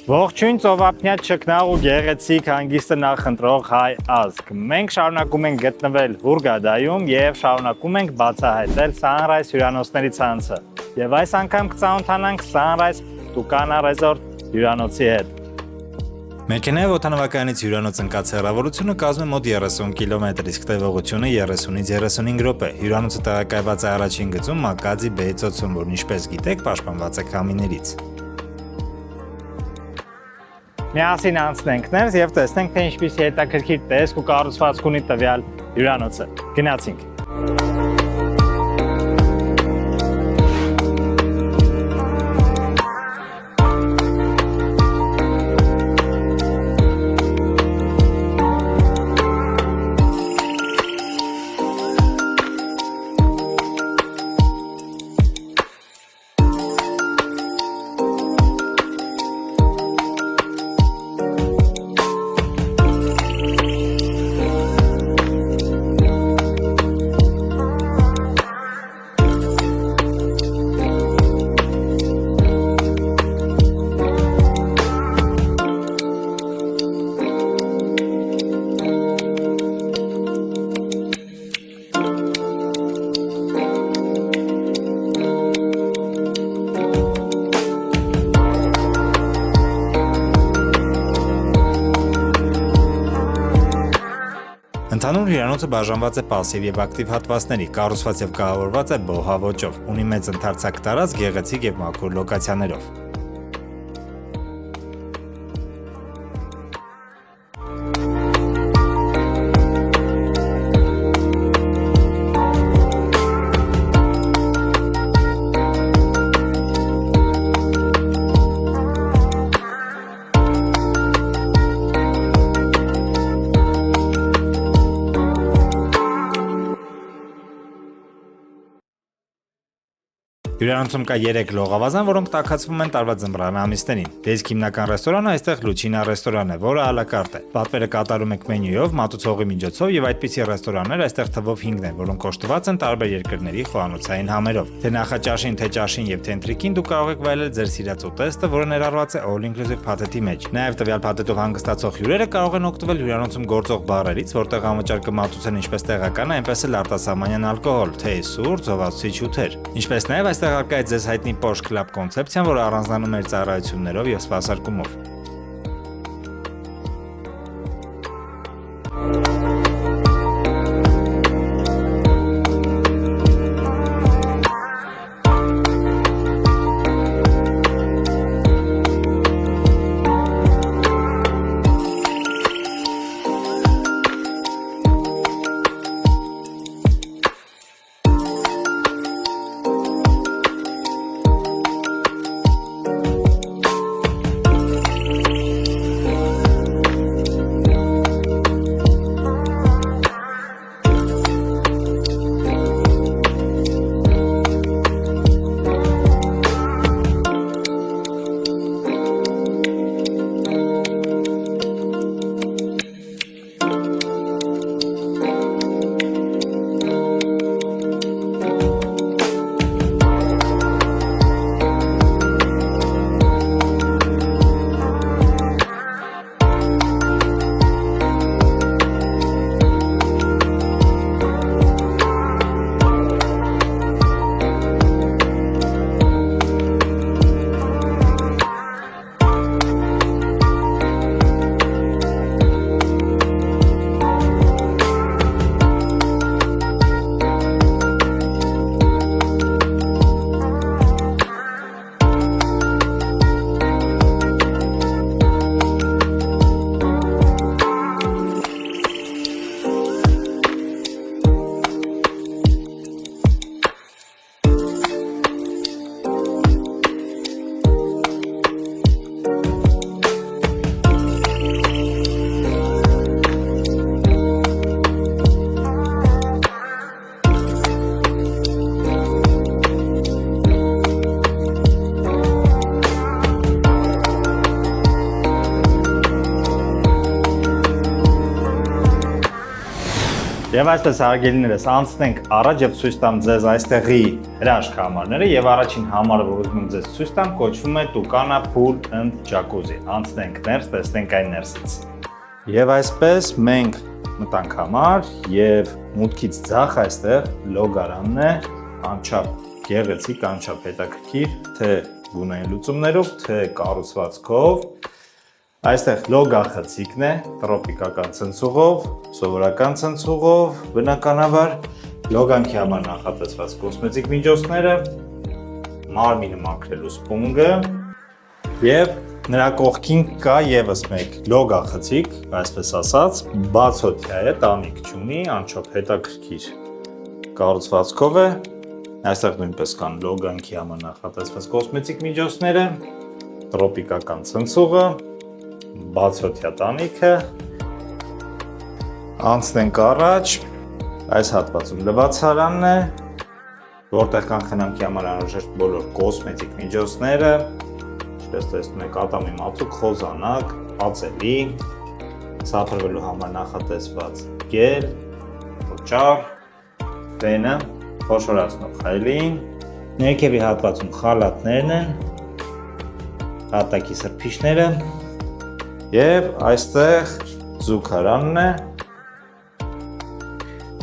Ողջույն ծովափնյա չքնաղ ու գեղեցիկ հանգիստը նախընտրող հայ ազգ։ Մենք շարունակում ենք գտնվել Հուրգադայում եւ շարունակում ենք բացահայտել Sunrise հյուրանոցների ցանցը։ Եվ այս անգամ կծանոթանանք Sunrise Tucana Resort հյուրանոցի հետ։ Մեքենայով օդանավակայանից հյուրանոց ընկած հեռավորությունը կազմում է մոտ 30 կիլոմետր, իսկ տևողությունը 30-ից 35 րոպե։ Հյուրանոցը տեղակայված է առաջին գծում Մակադի Բեյ ծոցում, որն ինչպես գիտեք, պաշտպանված է քամիներից։ Միասին անցնենք ներս եւ տեսնենք, թե ինչպիսի հետաքրքիր տեսք ու կառուցվածք ունի տվյալ հյուրանոցը։ Գնացինք։ Ընդհանուր հյուրանոցը բաժանված է պասիվ եւ ակտիվ հատվածների, կառուցված եւ կահավորված է բոհա ոճով, ունի մեծ ընդարձակ տարածք, գեղեցիկ եւ մաքուր լոկացիաներով։ Հյուրանոցում կա 3 լողավազան, որոնք տաքացվում են տարվա ձմռան ամիսներին։ Դեզք հիմնական ռեստորանը այստեղ Լուչինա ռեստորանն է, որը ալակարտ է։ Պատվերը կատարում եք մենյուով, մատուցողի միջոցով եւ այդպիսի ռեստորաններ այստեղ թվով 5-ն են, որոնք կոչտված են տարբեր երկրների խոհանոցային համերով։ Թե նախաճաշին, թե ճաշին եւ թե ընթրիքին դուք կարող եք վայելել ձեր սիրած ուտեստը, որը ներառված է all-inclusive փաթեթի մեջ։ Նաեւ տվյալ փաթեթով հանգստացող հյուրերը կարող են օգտվել հյուրանոցում գործող բարերից, որտեղ անվճար կմատուցեն ինչպես տեղական, այնպես էլ արտասահմանյան ալկոհոլ, թեյ, սուրճ, զովացուցիչ հյութեր։ Ինչպես նաեւ այստեղ առկա է ձեզ հայտնի Posh Club կոնցեպցիան, որը առանձնանում է իր ծառայություններով եւ սպասարկումով։ Եվ այսպես հարգելիներս անցնենք առաջ եւ ցույց տամ ձեզ այստեղի հրաշք համարները եւ առաջին համարը, որ ուզում եմ ձեզ ցույց տամ, կոչվում է Tucana Pool and Jacuzzi։ Անցնենք ներս, տեսնենք այն ներսից։ Եվ այսպես մենք մտանք համար եւ մուտքից ձախ այստեղ լոգարանն է, անչափ գեղեցիկ, անչափ հետաքրքիր, թե գունային լուծումներով, թե կառուցվածքով։ Այստեղ լոգա խցիկն է, տրոպիկական ցնցուղով, սովորական ցնցուղով, բնականաբար լոգանքի համար նախատեսված կոսմետիկ միջոցները, մարմինը մաքրելու սպունգը եւ նրա կողքին կա եւս մեկ լոգա խցիկ, այսպես ասած, բացօթյա է, տանիք չունի, անչափ հետաքրքիր կառուցվածքով է։ Այստեղ նույնպես կան լոգանքի համար նախատեսված կոսմետիկ միջոցները, տրոպիկական ցնցուղը, բացօթյա տանիքը, անցնենք առաջ, այս հատվածում լվացարանն է, որտեղ կան խնամքի համար անհրաժեշտ բոլոր կոսմետիկ միջոցները, ինչպես տեսնում եք ատամի մածուկ, խոզանակ, ածելի, սափրվելու համար նախատեսված գել, օճառ, ֆենը, խոշորացնող խայլին, ներքևի հատվածում խալաթներն են, հատակի սրբիչները, եւ այստեղ զուգարանն է,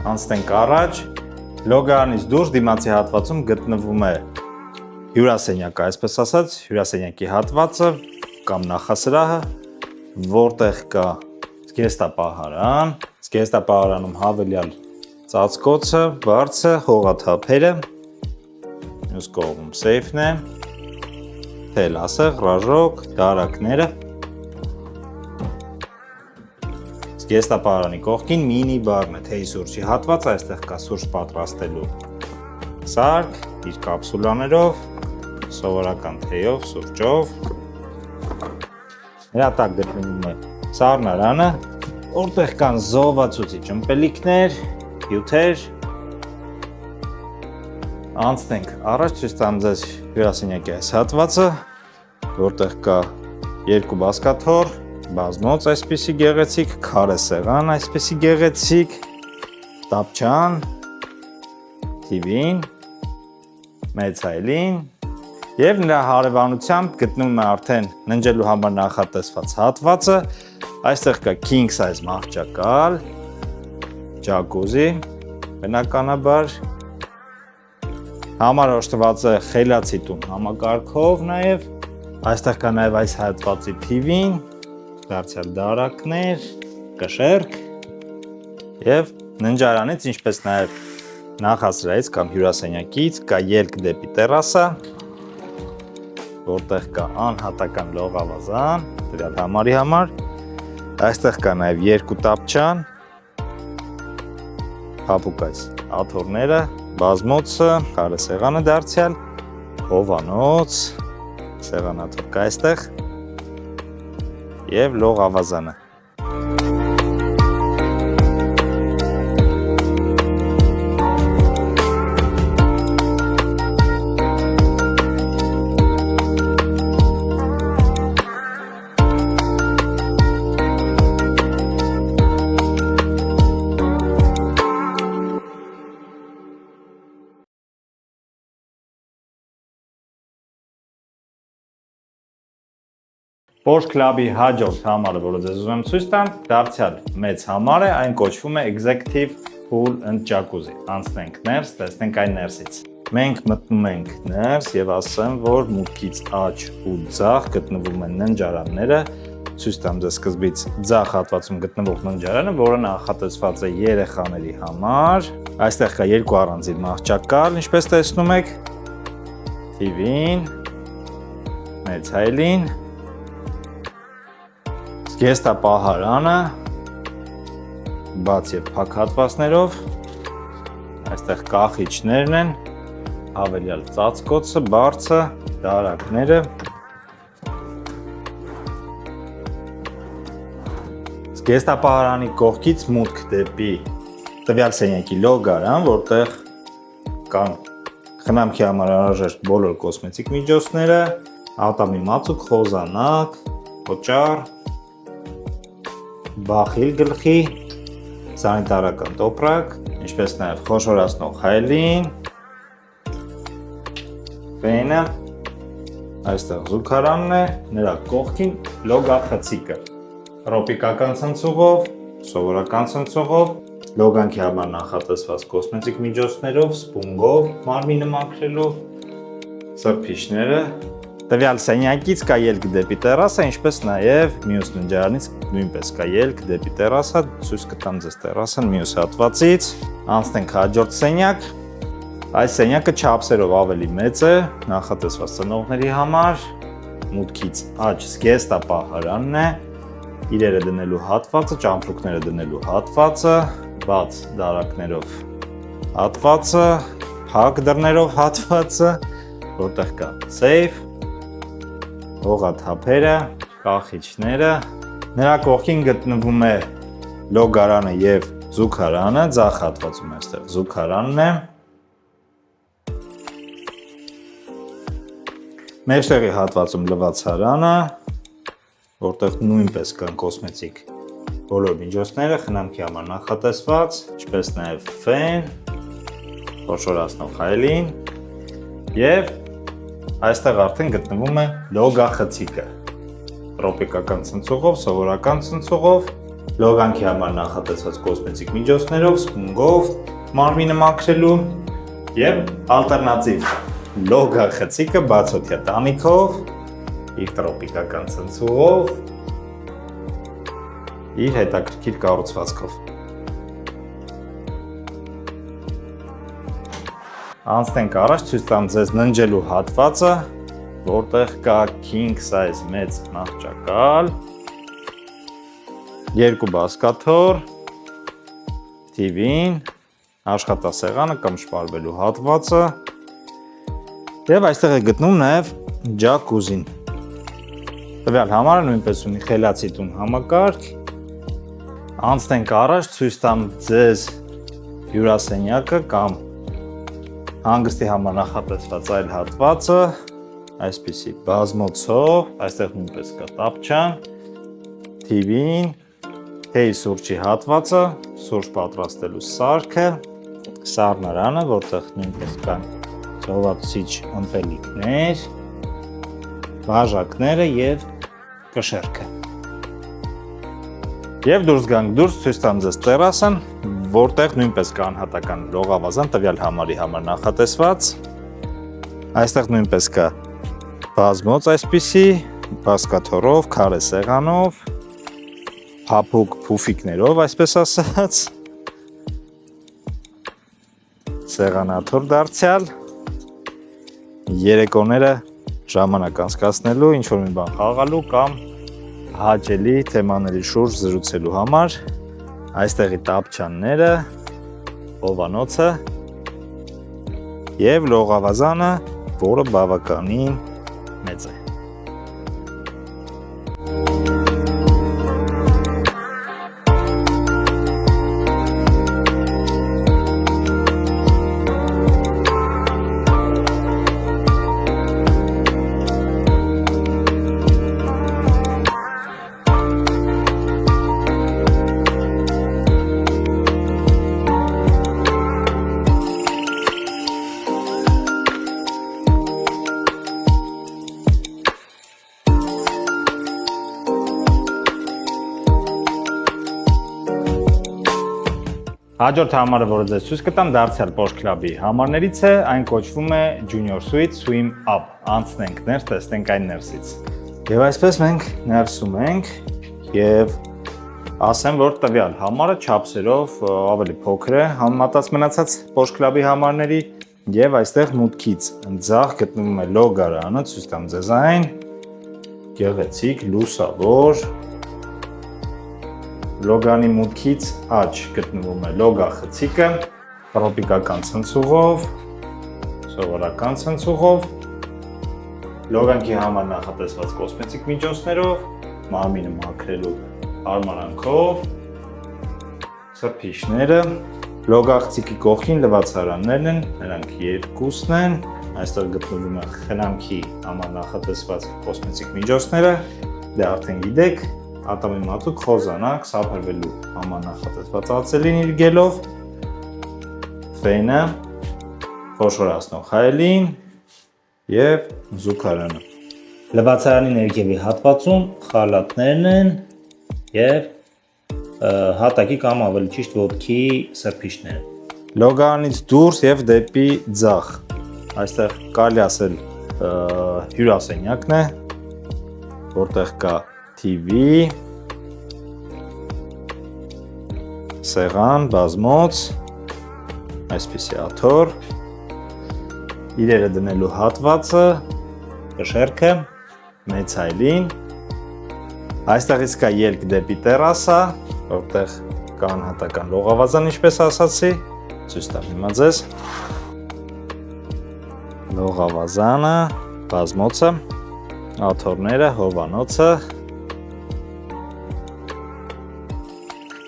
անցնենք առաջ, լոգարանից դուրս դիմացի հատվածում գտնվում է հյուրասենյակը, այսպես ասած, հյուրասենյակի հատվածը կամ նախասրահը, որտեղ կա զգեստապահարան, զգեստապահարանում հավելյալ ծածկոցը, բարձը, հողաթափերը, մյուս կողմում սեյֆն է, թելասը, ռաժոկ, դարակները, զգեստապահարանի կողքին մինի բարն է, թեյի սուրճի հատված, այստեղ կա սուրճ պատրաստելու սարք, իր կապսուլաներով, սովորական թեյով, սուրճով։ Նրա տակ գտնվում է սառնարանը, որտեղ կան զոհվածուցիչ ըմպելիքներ, հյութեր։ Անցնենք առաջ, ցույց տամ ձեզ հյուրասենյակի այս հատվածը, որտեղ կա երկու բազկաթոռ, բազմոց այսպիսի գեղեցիկ, քարե սեղան այսպիսի գեղեցիկ, տապչան, TV-ն, մեծ այլին եւ նրա հարևանությամբ գտնվում է արդեն ննջելու համար նախատեսված հատվածը, այստեղ կա king size մահճակալ, jacuzzi, բնականաբար համարոշտված է խելացի տուն համակարգով նաեւ, այստեղ կա նաեւ այս հատվածի TV-ն, դարձյալ դարակներ, կշեռք եւ ննջարանից, ինչպես նաեւ նախասրահից կամ հյուրասենյակից կա ելք դեպի տերասա, որտեղ կա անհատական լողավազան, դրալ համարի համար, այստեղ կա նաեւ երկու տապչան, փափուկ այս աթոռները, բազմոցը, քարե սեղանը դարձյալ, հովանոց, սեղանաթոռ կա այստեղ եւ լողավազանը։ Porsche Club-ի հաջորդ համարը, որը ձեզ ուզում եմ ցույց տամ, դարձյալ մեծ համար է, այն կոչվում է Executive Pool and Jacuzzi։ Անցնենք ներս, տեսնենք այն ներսից։ Մենք մտնում ենք ներս եւ ասեմ, որ մուտքից աջ ու ձախ գտնվում են ննջարանները։ Ցույց տամ ձեզ սկզբից ձախ հատվածում գտնվող ննջարանը, որը նախատեսված է երեխաների համար։ Այստեղ կա երկու առանձին մահճակալ, ինչպես տեսնում եք, TV-ն, մեծ այլին, զգեստապահարանը, բաց եւ փակ հատվածներով, այստեղ կախիչներն են, հավելյալ ծածկոցը, բարձը, դարակները, զգեստապահարանի կողքից մուտք դեպի տվյալ սենյակի լոգարան, որտեղ կան խնամքի համար անհրաժեշտ բոլոր կոսմետիկ միջոցները, ատամի մածուկ, խոզանակ, օճառ, բախիլ գլխի, սանիտարական տոպրակ, ինչպես նաև խոշորացնող հայելին, ֆենը, այստեղ զուգարանն է, նրա կողքին լոգախցիկը, ռոպիկական ցնցուղով, սովորական ցնցուղով, լոգանքի համար նախատեսված կոսմետիկ միջոցներով, սպունգով, մարմինը մաքրելով, սրբիչները, տվյալ սենյակից կա ելք դեպի տերասը, ինչպես նաև մյուս ննջարանից նույնպես կա ելք դեպի տերասը, ցույց կտամ ձեզ տերասան մյուս հատվածից, անցնենք հաջորդ սենյակ, այս սենյակը չափսերով ավելի մեծ է, նախատեսված ծնողների համար, մուտքից աջ զգեստապահարանն է, իրերը դնելու հատվածը, ճամփրուկները դնելու հատվածը, բաց դարակներով հատվածը, փակ դռներով հատվածը, որտեղ կա սեյֆ, հողաթափերը, կախիչները, նրա կողքին գտնվում է լոգարանը եւ զուգարանը, ձախ հատվածում այստեղ զուգարանն է։ Մեջտեղի հատվածում լվացարանը, որտեղ նույնպես կան կոսմետիկ բոլոր միջոցները, խնամքի համար նախատեսված, ինչպես նաև ֆեն, խոշորացնող հայելին եւ այստեղ արդեն գտնվում է լոգախցիկը, տրոպիկական ցնցուղով, սովորական ցնցուղով, լոգանքի համար նախատեսված կոսմետիկ միջոցներով, սպունգով, մարմինը մաքրելու եւ ալտերնատիվ լոգախցիկը բացօթյա տանիքով, իր տրոպիկական ցնցուղով, իր հետաքրքիր կառուցվածքով։ Անցնենք առաջ, ցույց տամ ձեզ ննջելու հատվածը, որտեղ կա king size մեծ մահճակալ, երկու բազկաթոռ, TV-ն, աշխատասեղանը կամ շպարվելու հատվածը, եւ այստեղ է գտնվում նաեւ ջակուզին։ Տվյալ համարը նույնպես ունի խելացի տուն համակարգ։ Անցնենք առաջ, ցույց տամ ձեզ հյուրասենյակը կամ հանգստի համար նախատեսված այլ հատվածը, այսպիսի բազմոցով, այստեղ նույնպես կա տապչան, TV-ն, թեյի սուրճի հատվածը, սուրճ պատրաստելու սարքը, սառնարանը, որտեղ նույնպես կան ծովացիչ ըմպելիքներ, բաժակները եւ կշեռքը։ Եվ դուրս գանք դուրս, ցույց տամ ձեզ տերասան, որտեղ նույնպես կա անհատական լողավազան տվյալ համարի համար նախատեսված։ Այստեղ նույնպես կա բազմոց այսպիսի, բազկաթոռով, քարե սեղանով, փափուկ փուֆիկներով, այսպես ասած, սեղանաթոռ դարձյալ, երեկոները ժամանակ անցկացնելու, ինչ-որ մի բան խաղալու կամ հաճելի թեմաների շուրջ զրուցելու համար, այստեղի տապչանները, հովանոցը եւ լողավազանը, որը բավականին մեծ է։ Հաջորդ համարը, որը ձեզ ցույց կտամ, դարձյալ Porsche Club-ի համարներից է, այն կոչվում է Junior Suite Swim Up։ Անցնենք ներս, տեսնենք այն ներսից։ Եվ այսպես մենք ներսում ենք եւ ասեմ, որ տվյալ համարը չափսերով ավելի փոքր է համեմատած մնացած Porsche Club-ի համարների եւ այստեղ մուտքից ձախ գտնվում է լոգարանը, ցույց տամ ձեզ այն, գեղեցիկ, լուսավոր, լոգանի մուտքից աջ գտնվում է լոգախցիկը, տրոպիկական ցնցուղով, սովորական ցնցուղով, լոգանքի համար նախատեսված կոսմետիկ միջոցներով, մարմինը մաքրելու արմարանքով, սրբիչները, լոգախցիկի կողքին լվացարաններն են, նրանք երկուսն են, այստեղ գտնվում է խնամքի համար նախատեսված կոսմետիկ միջոցները, դե արդեն գիտեք, ատամի մածուկ խոզանակ սափրվելու համար նախատեսված ածելին իր գելով, ֆենը, խոշորացնող հայելին և զուգարանը։ Լվացարանի ներքևի հատվածում խալաթներն են և հատակի կամ ավելի ճիշտ ոտքի սրբիչները։ Լոգարանից դուրս և դեպի ձախ, այստեղ կարելի ասել հյուրասենյակն է, որտեղ կա TV, սեղան, բազմոց, այսպիսի աթոռ, իրերը դնելու հատվածը, կշեռքը, մեծ հայելին, այստեղից կա ելք դեպի տերասա, որտեղ կա անհատական լողավազան, ինչպես ասացի, ցույց տամ հիմա ձեզ, լողավազանը, բազմոցը, աթոռները, հովանոցը,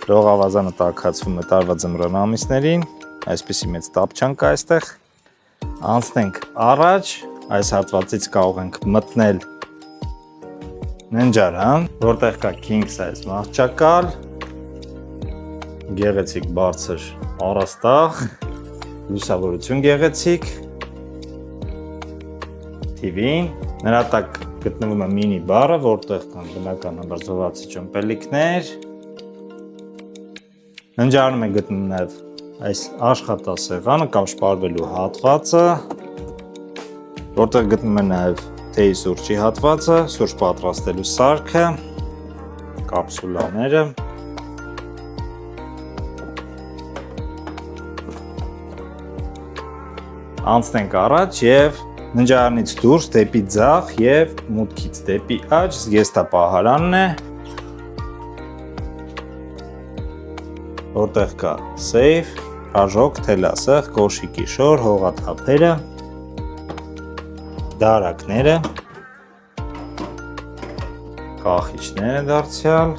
լողավազանը տաքացվում է տարվա ձմռան ամիսներին, այսպիսի մեծ տապչան կա այստեղ, անցնենք առաջ, այս հատվածից կարող ենք մտնել ննջարան, որտեղ կա king size մահճակալ, գեղեցիկ բարձր առաստաղ, լուսավորություն գեղեցիկ, TV-ին, նրա տակ գտնվում է մինի բարը, որտեղ կան բնականաբար զովացի ճմպելիքներ, ննջարանում է գտնվում նաև այս աշխատասեղանը կամ շպարվելու հատվածը, որտեղ գտնվում է նաև թեյի սուրճի հատվածը, սուրճ պատրաստելու սարքը, կապսուլաները, անցնենք առաջ և ննջարանից դուրս դեպի ձախ և մուտքից դեպի աջ զգեստապահարանն է, որտեղ կա սեյֆ, հաժոք, թելասեղ, կոշիկի շոր, հողաթափերը, դարակները, կախիչները դարձյալ,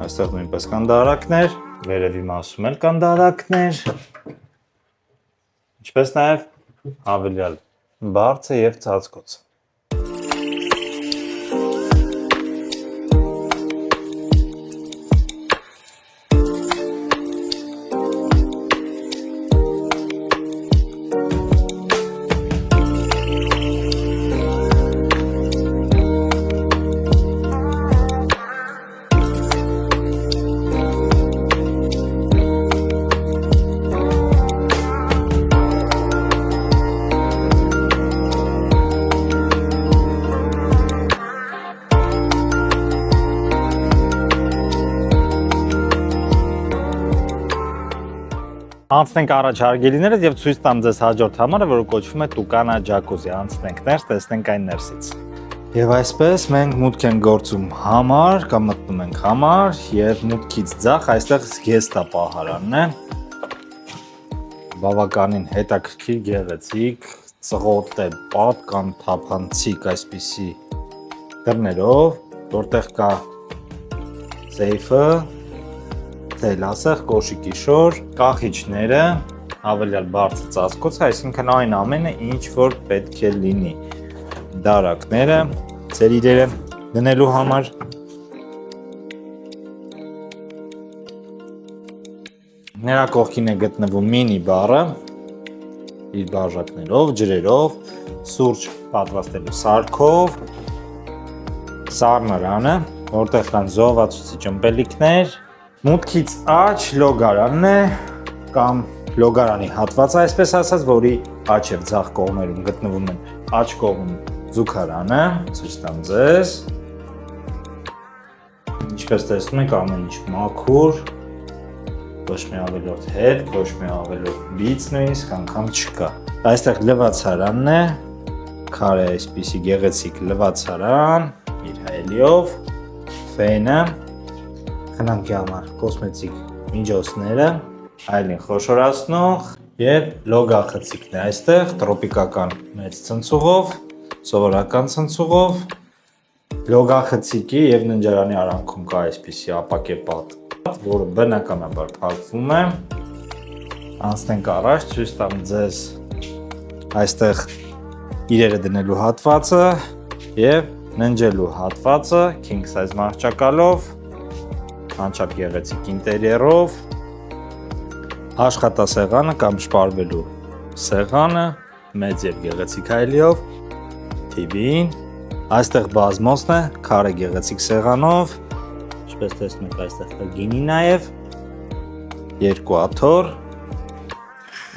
այստեղ նույնպես կան դարակներ, վերևի մասում էլ կան դարակներ, ինչպես նաև հավելյալ բարձը և ծածկոցը։ Անցնենք առաջ հարգելիներս և ցույց տամ ձեզ հաջորդ համարը, որը կոչվում է Տուկանա ջակուզի, անցնենք ներս, տեսնենք այն ներսից։ Եվ այսպես մենք մուտք ենք գործում համար, կամ մտնում ենք համար, և մուտքից ձախ այստեղ զգեստապահարանն է, բավականին հետաքրքիր գեղեցիկ, ծղոտ է պատ կամ թափանցիկ այսպիսի դռներով, որտեղ կա սեյֆը, թելասեղ, կոշիկի շոր, կախիչները, հավելյալ բարձր ծածկոցը, այսինքն այն ամենը, ինչ որ պետք է լինի, դարակները, ձեր իրերը դնելու համար, նրա կողքին է գտնվում մինի բարը, իր բաժակներով, ջրերով, սուրճ պատրաստելու սարքով, սառնարանը, որտեղ կան զոհվածուցիչ ըմպելիքներ, մուտքից աջ լոգարանն է, կամ լոգարանի հատվածը, այսպես ասած, որի աջ և ձախ կողմերում գտնվում են աջ կողմում զուգարանը, ցույց տամ ձեզ, ինչպես տեսնում եք ամեն ինչ մաքուր, ոչ մի ավելորդ հետ, ոչ մի ավելորդ բիծ նույնիսկ անգամ չկա, այստեղ լվացարանն է, քարե այսպիսի գեղեցիկ լվացարան, իր հայելիով, ֆենը, խնամքի համար կոսմետիկ միջոցները, այլին խոշորացնող և լոգախցիկն է այստեղ, տրոպիկական մեծ ցնցուղով, սովորական ցնցուղով, լոգախցիկի և ննջարանի արանքում կա այսպիսի ապակե պատ, որը բնականաբար փակվում է, անցնենք առաջ, ցույց տամ ձեզ այստեղ իրերը դնելու հատվածը և ննջելու հատվածը king size մահճակալով, անչափ գեղեցիկ ինտերիերով, աշխատասեղանը կամ շպարվելու սեղանը, մեծ եւ գեղեցիկ հայելիով, TV-ին, այստեղ բազմոցն է, քարե գեղեցիկ սեղանով, ինչպես տեսնում եք այստեղ կա գինի նաեւ, երկու աթոռ,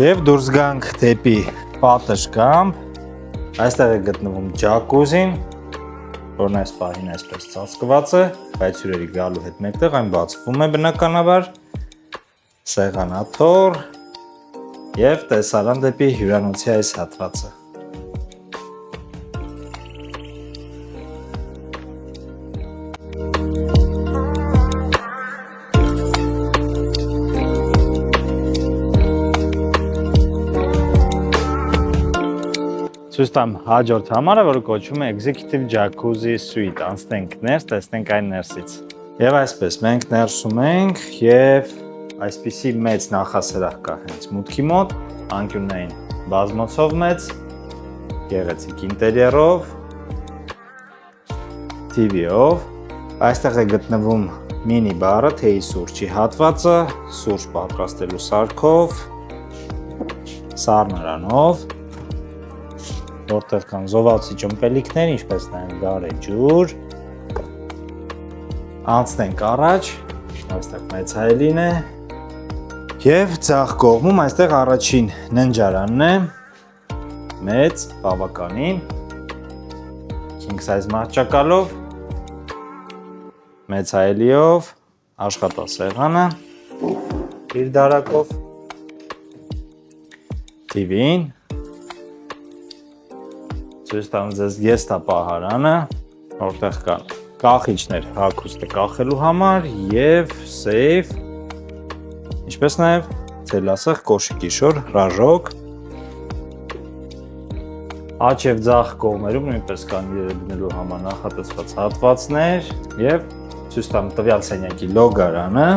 եւ դուրս գանք դեպի պատշգամբ, այստեղ է գտնվում ջակուզին, որն այս պահին այսպես ծածկված է, բայց հյուրերի գալու հետ մեկտեղ այն բացվում է բնականաբար, սեղանաթոռ եւ տեսարան դեպի հյուրանոցի այս հատվածը։ Ցույց տամ հաջորդ համարը, որը կոչվում է Executive Jacuzzi Suite, անցնենք ներս, տեսնենք այն ներսից։ Եվ այսպես, մենք ներսում ենք եւ այսպիսի մեծ նախասրահ կա հենց մուտքի մոտ, անկյունային բազմոցով մեծ, գեղեցիկ ինտերիերով, TV-ով, այստեղ է գտնվում մինի բարը, թեյի սուրճի հատվածը, սուրճ պատրաստելու սարքով, սառնարանով, որտեղ կան զովացի ճմպելիքներ, ինչպես նաև գարեջուր։ Անցնենք առաջ, այստեղ մեծ հայելին է։ Եվ ձախ կողմում այստեղ առաջին ննջարանն է, մեծ, բավականին, king size մահճակալով, մեծ հայելիով, աշխատասեղանը, իր դարակով, TV-ին, ցույց տամ ձեզ գեստապահարանը, որտեղ կան կախիչներ հագուստը կախելու համար եւ սեյֆ, ինչպես նաեւ ցելասեղ կոշիկի շոր, ռաժոկ։ Աջ եւ ձախ կողմերում նույնպես կան երեգնելու համար նախատեսված հատվածներ եւ ցույց տամ տվյալ սենյակի լոգարանը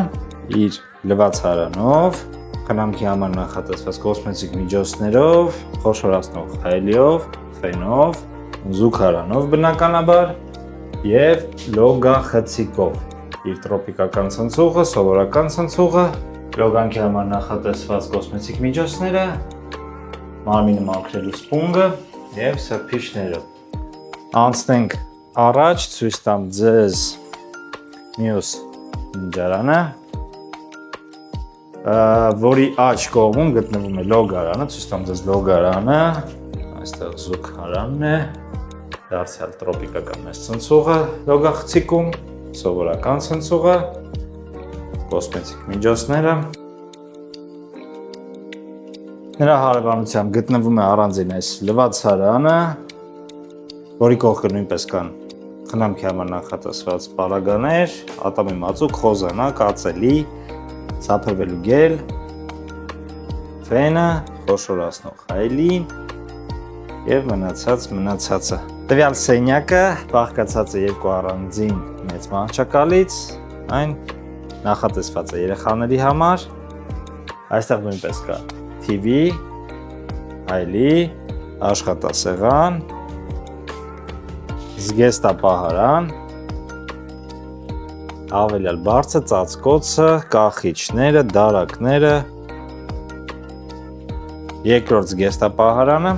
իր լվացարանով, խնամքի համար նախատեսված կոսմետիկ միջոցներով, խոշորացնող հայելիով, ֆենով, զուգարանով բնականաբար եւ լոգախցիկով։ Իր տրոպիկական ցնցուղը, սովորական ցնցուղը, լոգանքի համար նախատեսված կոսմետիկ միջոցները, մարմինը մաքրելու սպունգը եւ սրբիչները։ Անցնենք առաջ, ցույց տամ ձեզ մյուս ննջարանը, որի աջ կողմում գտնվում է լոգարանը, ցույց տամ ձեզ լոգարանը, այստեղ զուգարանն է, դարձյալ տրոպիկական մեծ ցնցուղը լոգախցիկում, սովորական ցնցուղը, կոսմետիկ միջոցները։ Նրա հարևանությամբ գտնվում է առանձին այս լվացարանը, որի կողքը նույնպես կան խնամքի համար նախատեսված պարագաներ, ատամի մածուկ, խոզանակ, ածելի, սափրվելու գել, ֆենը, խոշորացնող հայելին եւ մնացածը։ Տվյալ սենյակը բաղկացած է երկու առանձին մեծ մահճակալից, այն նախատեսված է երեխաների համար։ Այստեղ նույնպես կա TV, հայելի, աշխատասեղան, զգեստապահարան, ավելյալ բարձր ծածկոցը, կախիչները, դարակները, երկրորդ զգեստապահարանը,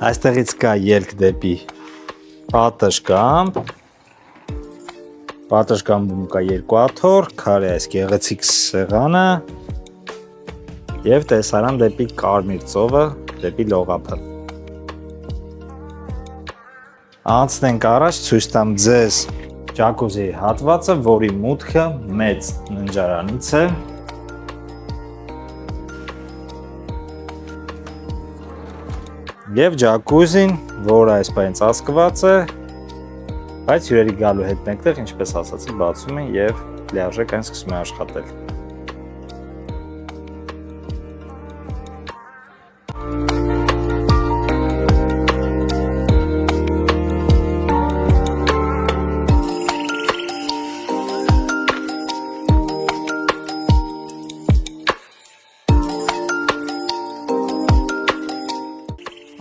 այստեղից կա ելք դեպի պատշգամբ, պատշգամբում կա երկու աթոռ, քարե այս գեղեցիկ սեղանը եւ տեսարան դեպի կարմիր ծովը, դեպի լողափը։ Անցնենք առաջ, ցույց տամ ձեզ ջակուզի հատվածը, որի մուտքը մեծ ննջարանից է։ Եվ ջակուզին, որը այս պահին ծածկված է, բայց հյուրերի գալու հետ մեկտեղ, ինչպես ասացի, բացում են եւ լիարժեք այն սկսում է աշխատել։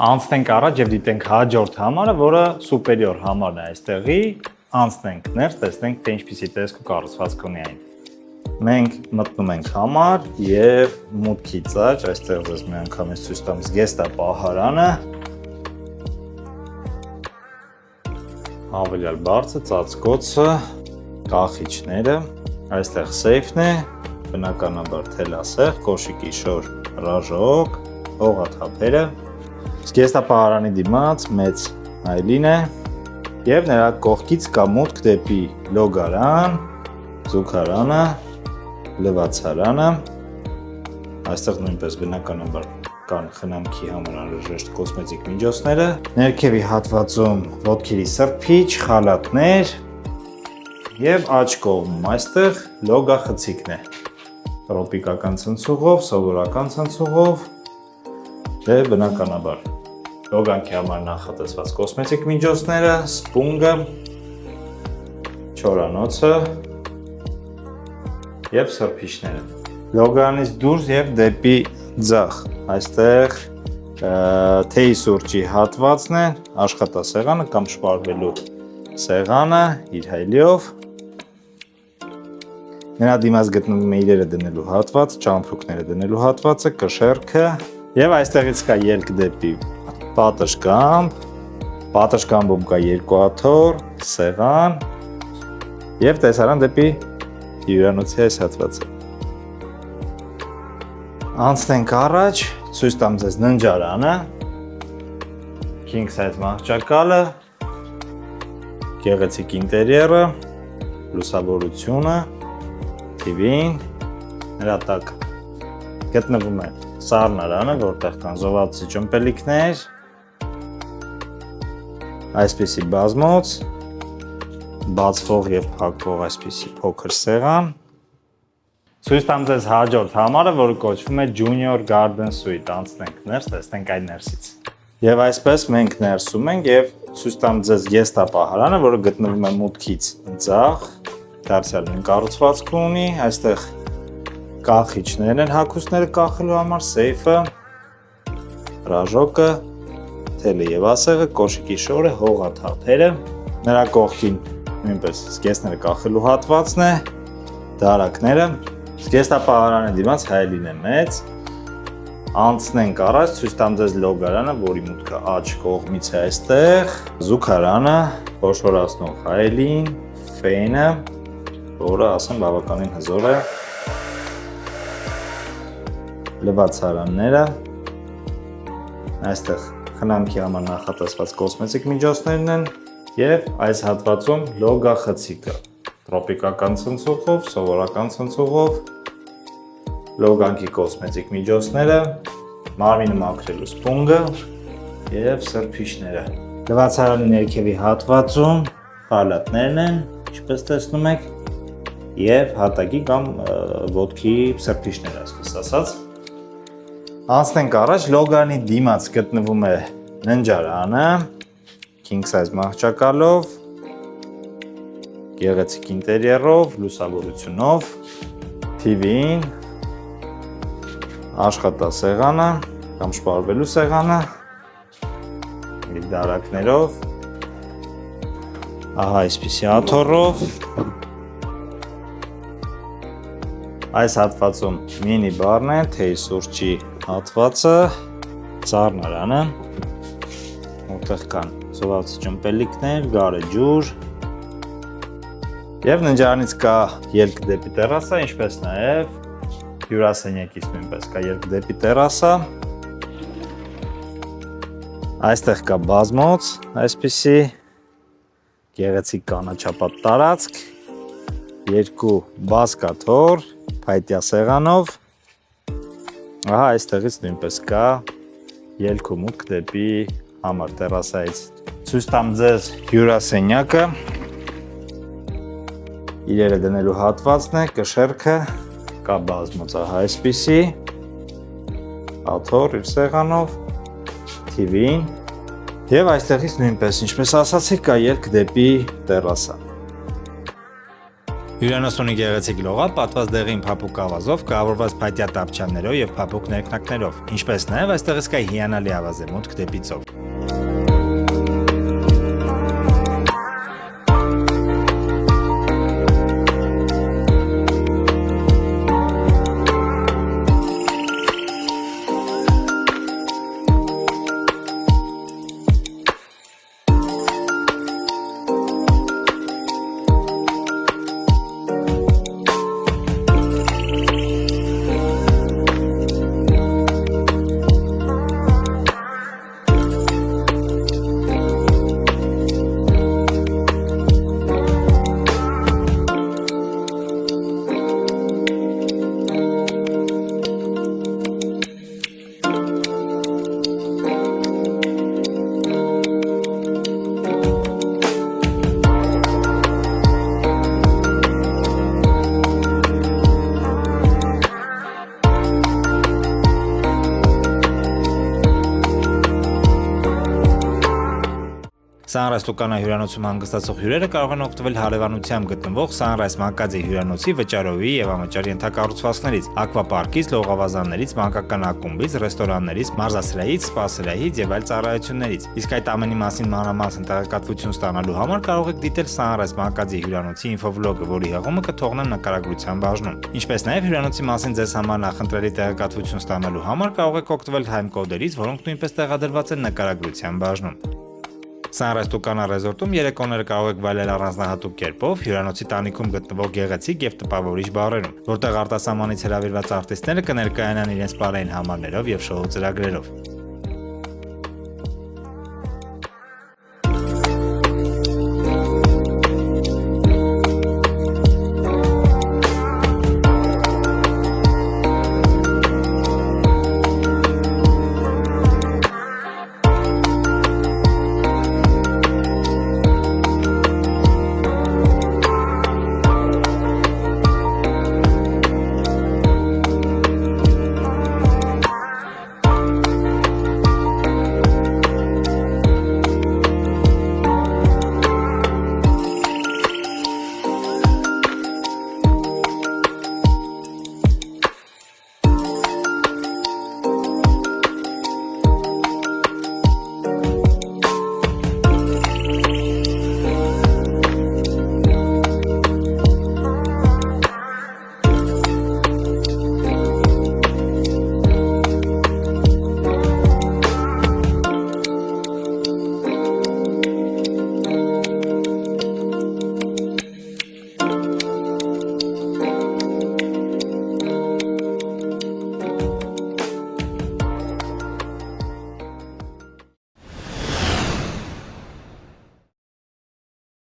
Անցնենք առաջ եւ դիտենք հաջորդ համարը, որը superior համարն է այստեղի, անցնենք ներս, տեսնենք թե ինչպիսի տեսք ու կառուցվածք ունի այն։ Մենք մտնում ենք համար եւ մուտքից աջ, այստեղ ձեզ մի անգամ ես ցույց տամ զգեստապահարանը։ Հավելյալ բարձր ծածկոցը, կախիչները, այստեղ սեյֆն է, բնականաբար թելասեղ, կոշիկի շոր ռաժոկ, հողաթափերը, զգեստապահարանի դիմաց մեծ այլին է եւ նրա կողքից կա մուտք դեպի լոգարան, զուգարանը, լվացարանը, այստեղ նույնպես բնականաբար կան խնամքի համար անհրաժեշտ կոսմետիկ միջոցները, ներքևի հատվածում ոտքերի սրբիչ, խալաթներ եւ աջ կողմում այստեղ լոգա խցիկն է, տրոպիկական ցնցուղով, սովորական ցնցուղով, դե բնականաբար լոգանքի համար նախատեսված կոսմետիկ միջոցները, սպունգը, չորանոցը եւ սրբիչները։ Լոգարանից դուրս եւ դեպի ձախ, այստեղ թեյի սուրճի հատվածն է, աշխատասեղանը կամ շպարվելու սեղանը իր հայլիով։ Նրա դիմաց գտնվում է իրերը դնելու հատված, ճամփրուկները դնելու հատվածը, կշեռքը եւ այստեղից կա ելք դեպի պատշգամբ, պատշգամբում կա երկու աթոռ, սեղան եւ տեսարան դեպի հյուրանոցի այս հատվածը։ Անցնենք առաջ, ցույց տամ ձեզ ննջարանը, king size մահճակալը, գեղեցիկ ինտերիերը, լուսավորությունը, TV-ն, նրա տակ գտնվում է սառնարանը, որտեղ կան զովացի ճմպելիքներ, այսպիսի բազմոց, բացվող եւ փակվող այսպիսի փոքր սեղան։ Ցույց տամ ձեզ հաջորդ համարը, որը կոչվում է Junior Garden Suite, անցնենք ներս, տեսնենք այն ներսից։ Եվ այսպես մենք ներսում ենք եւ ցույց տամ ձեզ զգեստապահարանը, որը գտնվում է մուտքից ձախ, դարձյալ նույն կառուցվածք ունի, այստեղ կախիչներն են հագուստները կախելու համար, սեյֆը, ռաժոկը, թելը եւ ասեղը, կոշիկի շորը, հողաթափերը, նրա կողքին նույնպես զգեստները կախելու հատվածն է, դարակները, զգեստապահարանի դիմաց հայելին է մեծ, անցնենք առաջ, ցույց տամ ձեզ լոգարանը, որի մուտքը աջ կողմից է այստեղ, զուգարանը, խոշորացնող հայելին, ֆենը, որը ասեմ բավականին հզոր է, լվացարանները, այստեղ խնամքի համար նախատեսված կոսմետիկ միջոցներն են եւ այս հատվածում լոգա խցիկը, տրոպիկական ցնցուղով, սովորական ցնցուղով, լոգանքի կոսմետիկ միջոցները, մարմինը մաքրելու սպունգը եւ սրբիչները։ Լվացարանի ներքևի հատվածում խալաթներն են, ինչպես տեսնում եք, եւ հատակի կամ ոտքի սրբիչներ, այսպես ասած։ Անցնենք առաջ, լոգարանի դիմաց գտնվում է ննջարանը, king size մահճակալով, գեղեցիկ ինտերիերով, լուսավորությունով, TV-ն, աշխատասեղանը կամ շպարվելու սեղանը, դարակներով, ահա այսպիսի աթոռով, այս հատվածում մինի բարն է, թեյի սուրճի հատվածը, սառնարանը, որտեղ կան զովացի ճմպելիքներ, գարեջուր, եւ ննջարանից կա ելք դեպի տերասա, ինչպես նաեւ հյուրասենյակից նույնպես կա ելք դեպի տերասա։ Այստեղ կա բազմոց, այսպիսի գեղեցիկ կանաչապատ տարածք, երկու բազկաթոռ, փայտյա սեղանով։ Ահա այստեղից նույնպես կա ելք ու մուտք դեպի համար տերասայից։ Ցույց տամ ձեզ հյուրասենյակը։ Իրերը դնելու հատվածն է, կշեռքը, կա բազմոց, ահա այսպիսի, աթոռ իր սեղանով, TV-ն եւ այստեղից նույնպես, ինչպես ասացի, կա ելք դեպի տերասա։ Հյուրանոցն ունի գեղեցիկ լողափ, պատված դեղին փափուկ ավազով, կառավարված փայտյա տապչաններով եւ փափուկ ներքնակներով, ինչպես նաեւ այստեղից կա հիանալի ավազեմուտք դեպի ծով։ Sunrise Tucana հյուրանոցում հանգստացող հյուրերը կարող են օգտվել հարևանությամբ գտնվող Sunrise Մանկաձի հյուրանոցի վճարովի եւ անվճար ենթակառուցվածքներից, ակվապարկից, լողավազաններից, մանկական ակումբից, ռեստորաններից, մարզասրահից, սպա սրահից եւ այլ ծառայություններից։ Իսկ այդ ամենի մասին մանրամասն տեղեկատվություն ստանալու համար կարող եք դիտել Sunrise Մանկաձի հյուրանոցի ինֆովլոգը, որի հղումը կթողնեմ նկարագրության բաժնում։ Ինչպես նաեւ հյուրանոցի մասին ձեզ համար նախընտրելի տեղեկատվություն ստանալու համար կարող եք օգտվել time կոդերից, որոնք նույնպես տեղադրված են նկարագրության բաժնում։ Sunrise Tucana ռեզորտում երեկոները կարող եք վայելել առանձնահատուկ կերպով հյուրանոցի տանիքում գտնվող գեղեցիկ եւ տպավորիչ բարերում, որտեղ արտասահմանից հրավիրված արտիստները կներկայանան իրենց բարային համարներով եւ շոու ծրագրերով։